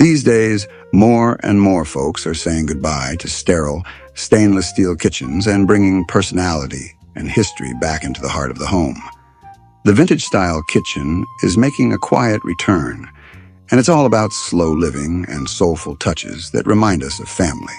These days, more and more folks are saying goodbye to sterile, stainless steel kitchens and bringing personality and history back into the heart of the home. The vintage-style kitchen is making a quiet return, and it's all about slow living and soulful touches that remind us of family.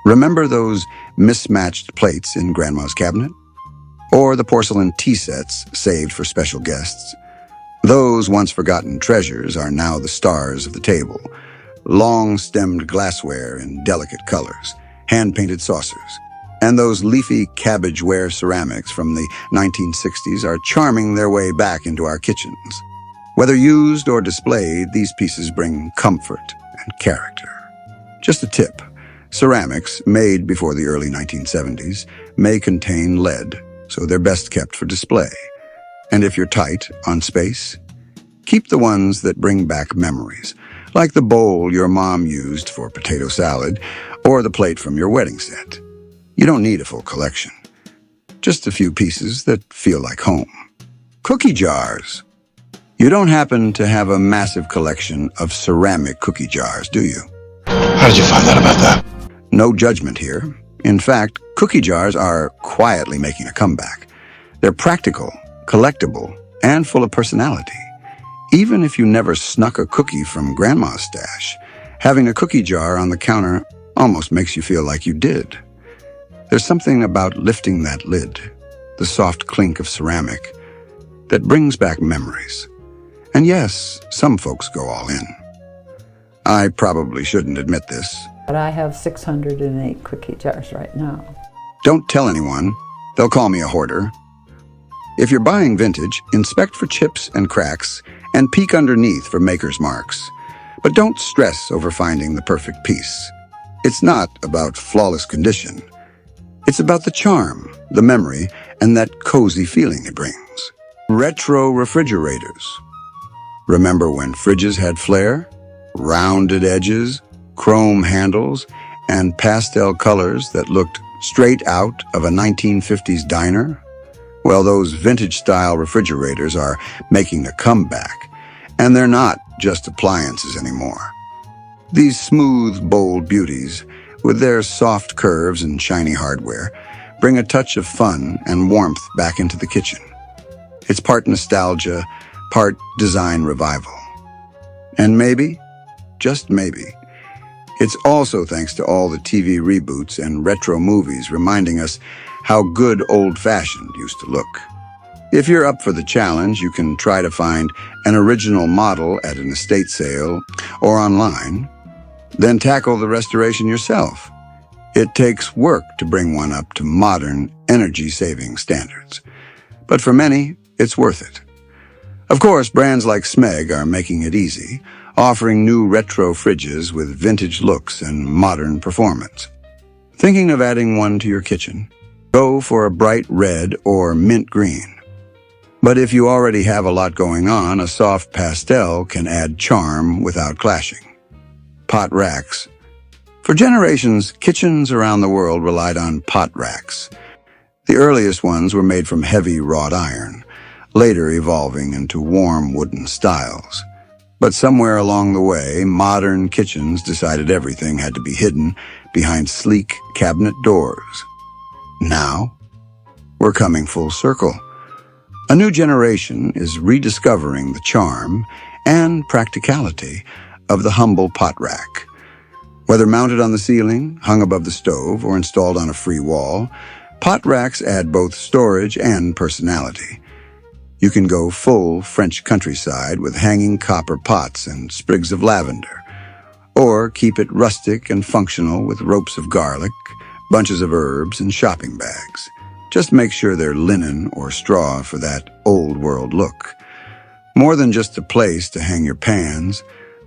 Remember those mismatched plates in Grandma's cabinet? Or the porcelain tea sets saved for special guests? Those once-forgotten treasures are now the stars of the table. Long-stemmed glassware in delicate colors, hand-painted saucers, and those leafy cabbageware ceramics from the 1960s are charming their way back into our kitchens. Whether used or displayed, these pieces bring comfort and character. Just a tip, ceramics made before the early 1970s may contain lead, so they're best kept for display. And if you're tight on space, keep the ones that bring back memories, like the bowl your mom used for potato salad or the plate from your wedding set. You don't need a full collection, just a few pieces that feel like home. Cookie jars. You don't happen to have a massive collection of ceramic cookie jars, do you? How did you find out about that? No judgment here. In fact, cookie jars are quietly making a comeback. They're practical, collectible, and full of personality. Even if you never snuck a cookie from Grandma's stash, having a cookie jar on the counter almost makes you feel like you did. There's something about lifting that lid, the soft clink of ceramic, that brings back memories. And yes, some folks go all in. I probably shouldn't admit this. But I have 608 cookie jars right now. Don't tell anyone. They'll call me a hoarder. If you're buying vintage, inspect for chips and cracks and peek underneath for maker's marks. But don't stress over finding the perfect piece. It's not about flawless condition. It's about the charm, the memory, and that cozy feeling it brings. Retro refrigerators. Remember when fridges had flair? Rounded edges, chrome handles, and pastel colors that looked straight out of a 1950s diner? Well, those vintage-style refrigerators are making a comeback, and they're not just appliances anymore. These smooth, bold beauties, with their soft curves and shiny hardware, bring a touch of fun and warmth back into the kitchen. It's part nostalgia, part design revival. And maybe, just maybe, it's also thanks to all the TV reboots and retro movies reminding us how good old-fashioned used to look. If you're up for the challenge, you can try to find an original model at an estate sale or online, then tackle the restoration yourself. It takes work to bring one up to modern, energy-saving standards. But for many, it's worth it. Of course, brands like Smeg are making it easy, offering new retro fridges with vintage looks and modern performance. Thinking of adding one to your kitchen? Go for a bright red or mint green. But if you already have a lot going on, a soft pastel can add charm without clashing. Pot racks. For generations, kitchens around the world relied on pot racks. The earliest ones were made from heavy wrought iron, later evolving into warm wooden styles. But somewhere along the way, modern kitchens decided everything had to be hidden behind sleek cabinet doors. Now, we're coming full circle. A new generation is rediscovering the charm and practicality of the humble pot rack. Whether mounted on the ceiling, hung above the stove, or installed on a free wall, pot racks add both storage and personality. You can go full French countryside with hanging copper pots and sprigs of lavender, or keep it rustic and functional with ropes of garlic, bunches of herbs, and shopping bags. Just make sure they're linen or straw for that old-world look. More than just a place to hang your pans,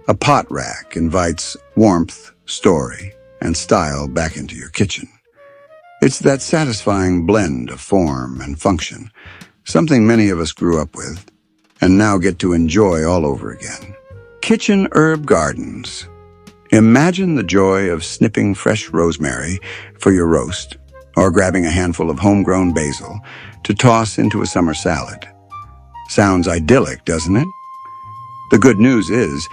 a pot rack invites warmth, story, and style back into your kitchen. It's that satisfying blend of form and function, something many of us grew up with and now get to enjoy all over again. Kitchen herb gardens. Imagine the joy of snipping fresh rosemary for your roast, or grabbing a handful of homegrown basil to toss into a summer salad. Sounds idyllic, doesn't it? The good news is,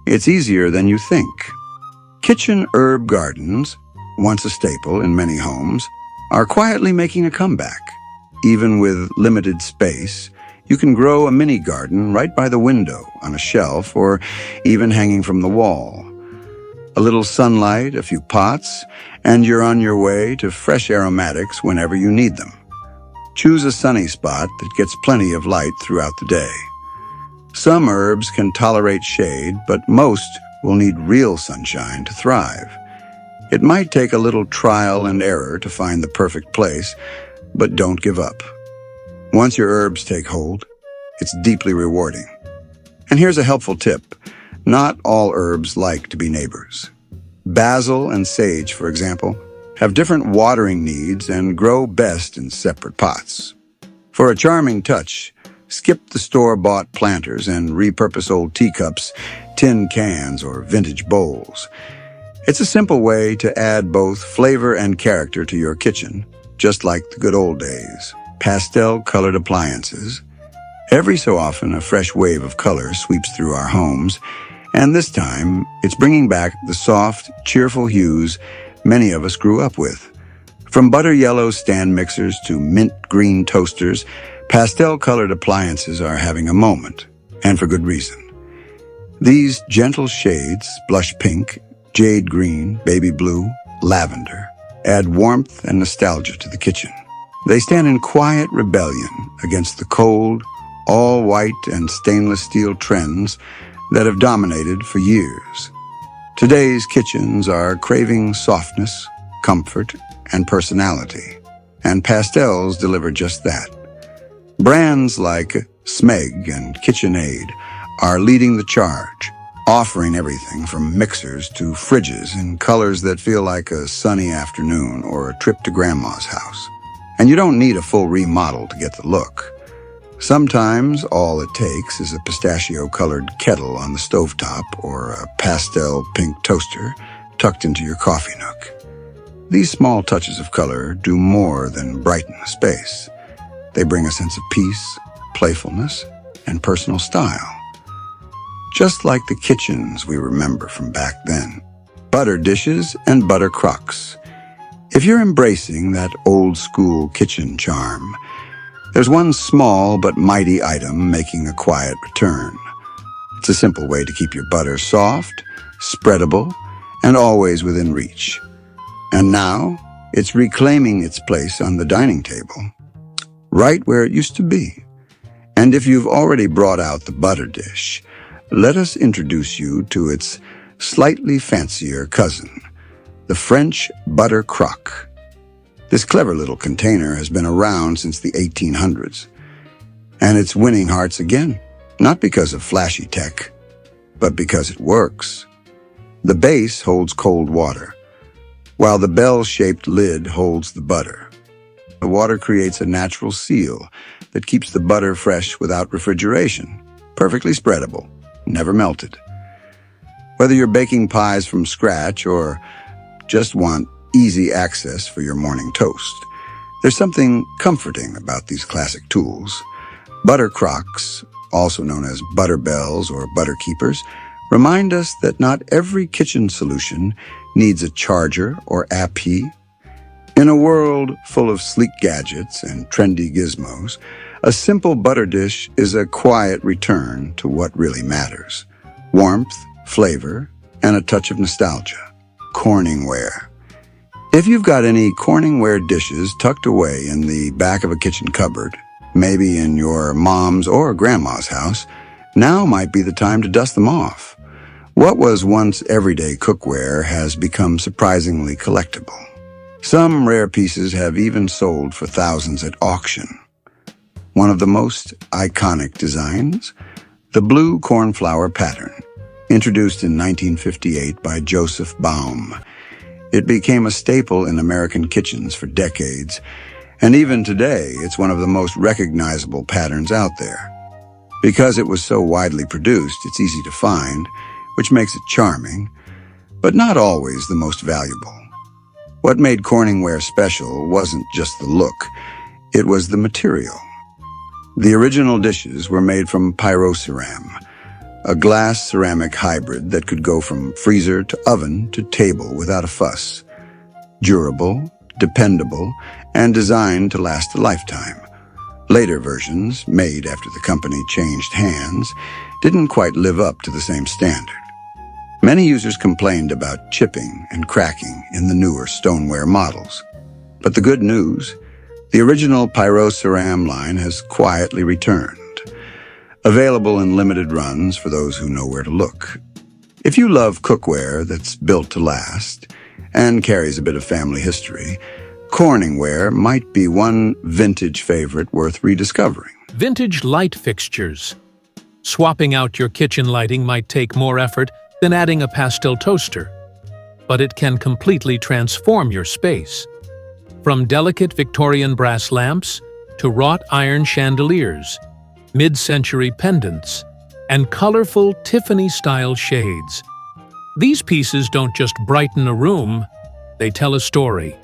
It's easier than you think. Kitchen herb gardens, once a staple in many homes, are quietly making a comeback. Even with limited space, you can grow a mini garden right by the window, on a shelf, or even hanging from the wall. A little sunlight, a few pots, and you're on your way to fresh aromatics whenever you need them. Choose a sunny spot that gets plenty of light throughout the day. Some herbs can tolerate shade, but most will need real sunshine to thrive. It might take a little trial and error to find the perfect place, but don't give up. Once your herbs take hold, it's deeply rewarding. And here's a helpful tip. Not all herbs like to be neighbors. Basil and sage, for example, have different watering needs and grow best in separate pots. For a charming touch, skip the store-bought planters and repurpose old teacups, tin cans, or vintage bowls. It's a simple way to add both flavor and character to your kitchen, just like the good old days. Pastel-colored appliances. Every so often, a fresh wave of color sweeps through our homes, and this time, it's bringing back the soft, cheerful hues many of us grew up with. From butter yellow stand mixers to mint green toasters, pastel-colored appliances are having a moment, and for good reason. These gentle shades, blush pink, jade green, baby blue, lavender, add warmth and nostalgia to the kitchen. They stand in quiet rebellion against the cold, all-white and stainless steel trends that have dominated for years. Today's kitchens are craving softness, comfort, and personality, and pastels deliver just that. Brands like Smeg and KitchenAid are leading the charge, offering everything from mixers to fridges in colors that feel like a sunny afternoon or a trip to Grandma's house. And you don't need a full remodel to get the look. Sometimes all it takes is a pistachio-colored kettle on the stovetop or a pastel pink toaster tucked into your coffee nook. These small touches of color do more than brighten the space. They bring a sense of peace, playfulness, and personal style. Just like the kitchens we remember from back then. Butter dishes and butter crocks. If you're embracing that old-school kitchen charm, there's one small but mighty item making a quiet return. It's a simple way to keep your butter soft, spreadable, and always within reach. And now, it's reclaiming its place on the dining table, right where it used to be. And if you've already brought out the butter dish, let us introduce you to its slightly fancier cousin, the French butter crock. This clever little container has been around since the 1800s, and it's winning hearts again, not because of flashy tech, but because it works. The base holds cold water, while the bell-shaped lid holds the butter. The water creates a natural seal that keeps the butter fresh without refrigeration, perfectly spreadable, never melted. Whether you're baking pies from scratch or just want easy access for your morning toast, there's something comforting about these classic tools. Butter crocks, also known as butter bells or butter keepers, remind us that not every kitchen solution needs a charger or AP. In a world full of sleek gadgets and trendy gizmos, a simple butter dish is a quiet return to what really matters. Warmth, flavor, and a touch of nostalgia. CorningWare. If you've got any CorningWare dishes tucked away in the back of a kitchen cupboard, maybe in your mom's or grandma's house, now might be the time to dust them off. What was once everyday cookware has become surprisingly collectible. Some rare pieces have even sold for thousands at auction. One of the most iconic designs, the blue cornflower pattern, introduced in 1958 by Joseph Baum. It became a staple in American kitchens for decades, and even today, it's one of the most recognizable patterns out there. Because it was so widely produced, it's easy to find, which makes it charming, but not always the most valuable. What made CorningWare special wasn't just the look, it was the material. The original dishes were made from pyroceram, a glass-ceramic hybrid that could go from freezer to oven to table without a fuss. Durable, dependable, and designed to last a lifetime. Later versions, made after the company changed hands, didn't quite live up to the same standard. Many users complained about chipping and cracking in the newer stoneware models. But the good news, the original Pyroceram line has quietly returned. Available in limited runs for those who know where to look. If you love cookware that's built to last and carries a bit of family history, CorningWare might be one vintage favorite worth rediscovering. Vintage light fixtures. Swapping out your kitchen lighting might take more effort than adding a Pastel toaster, but it can completely transform your space. From delicate Victorian brass lamps to wrought iron chandeliers, mid-century pendants, and colorful Tiffany-style shades. These pieces don't just brighten a room, they tell a story.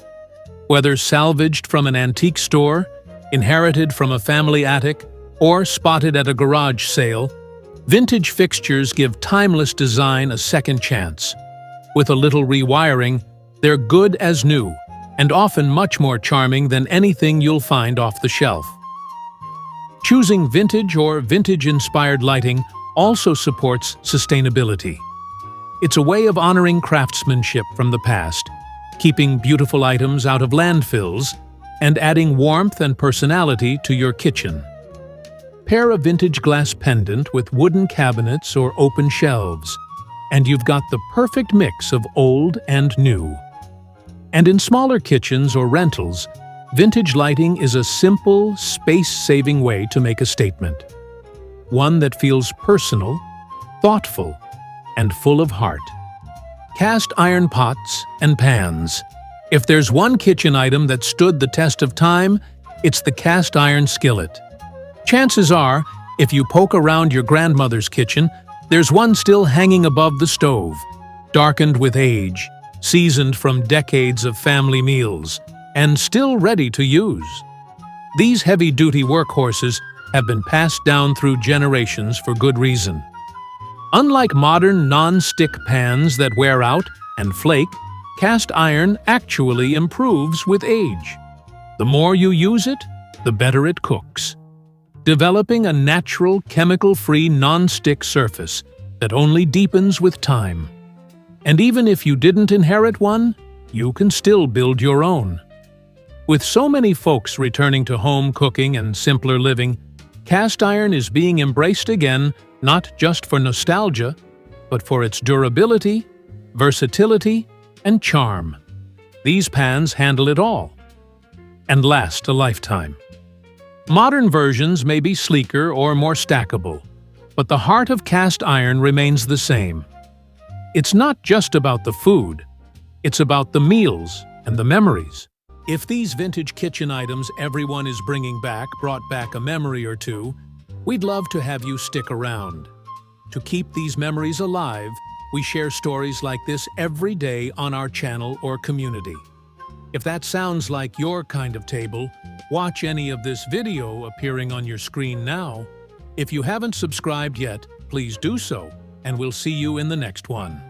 Whether salvaged from an antique store, inherited from a family attic, or spotted at a garage sale, vintage fixtures give timeless design a second chance. With a little rewiring, they're good as new, and often much more charming than anything you'll find off the shelf. Choosing vintage or vintage-inspired lighting also supports sustainability. It's a way of honoring craftsmanship from the past, keeping beautiful items out of landfills, and adding warmth and personality to your kitchen. Pair a vintage glass pendant with wooden cabinets or open shelves, and you've got the perfect mix of old and new. And in smaller kitchens or rentals, vintage lighting is a simple, space-saving way to make a statement. One that feels personal, thoughtful, and full of heart. Cast iron pots and pans. If there's one kitchen item that stood the test of time, it's the cast iron skillet. Chances are, if you poke around your grandmother's kitchen, there's one still hanging above the stove, darkened with age, seasoned from decades of family meals, and still ready to use. These heavy-duty workhorses have been passed down through generations for good reason. Unlike modern non-stick pans that wear out and flake, cast iron actually improves with age. The more you use it, the better it cooks. Developing a natural, chemical-free non-stick surface that only deepens with time. And even if you didn't inherit one, you can still build your own. With so many folks returning to home cooking and simpler living, cast iron is being embraced again, not just for nostalgia, but for its durability, versatility, and charm. These pans handle it all and last a lifetime. Modern versions may be sleeker or more stackable, but the heart of cast iron remains the same. It's not just about the food, it's about the meals and the memories. If these vintage kitchen items everyone is bringing back brought back a memory or two, we'd love to have you stick around. To keep these memories alive, we share stories like this every day on our channel or community. If that sounds like your kind of table, watch any of this video appearing on your screen now. If you haven't subscribed yet, please do so, and we'll see you in the next one.